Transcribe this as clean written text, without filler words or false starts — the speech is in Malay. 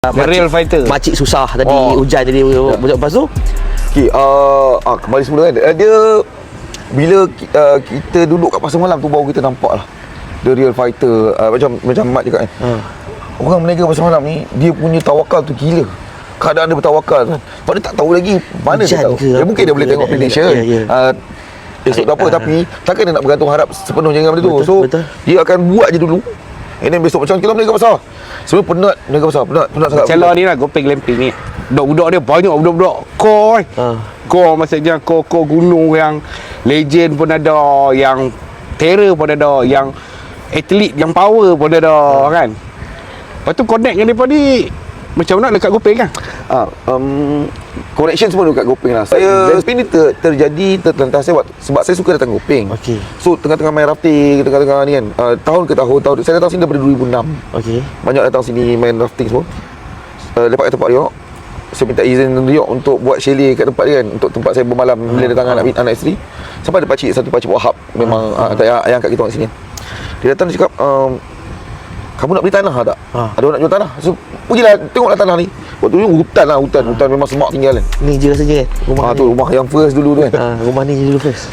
The Real Fighter. Makcik susah tadi, hujan tadi. Lepas tu Okey, kembali semula kan. Dia bila kita duduk kat pasar malam tu baru kita nampak lah The Real Fighter. Macam Mat cakap kan. Orang berniaga pasar malam ni dia punya tawakal tu gila. Keadaan dia bertawakal kan. Sebab dia tak tahu lagi mana hujan dia tahu. ke Mungkin dia boleh tengok prediction. Esok tu apa, tapi takkan dia nak bergantung harap sepenuhnya dengan benda tu. So dia akan buat je dulu. And then besok macam kita berniaga pasar. Sebenarnya penat berniaga pasar, penat sangat. Macam ni lah Gopeng Glamping ni. Budak-budak dia banyak, budak-budak core core maksudnya core gunung yang legend pun ada, yang terror pun ada, yang atlet yang power pun ada kan. Lepas tu connect dengan mereka ni macam mana dekat Gopeng kan? Connection semua dekat Gopeng lah. Saya Glamping ni terjadi terlantar saya sebab saya suka datang Gopeng. Okey. So tengah-tengah main rafting, tengah-tengah ni kan, tahun ke tahun saya datang sini daripada 2006. okey. Banyak datang sini main rafting semua. Lepas kat tempat dia, saya minta izin dia untuk buat chalet kat tempat dia kan, untuk tempat saya bermalam bila datang anak isteri. Sampai ada pakcik Wahab, memang yang kat kita kat sini. Dia datang, dia cakap, kamu nak beli tanah tak? Ada orang nak jual tanah. So pergilah tengoklah tanah ni. Waktu tu hutan memang semak tinggal kan. Ni je rasanya kan. Rumah tu rumah yang first dulu tu kan. Rumah ni je dulu first.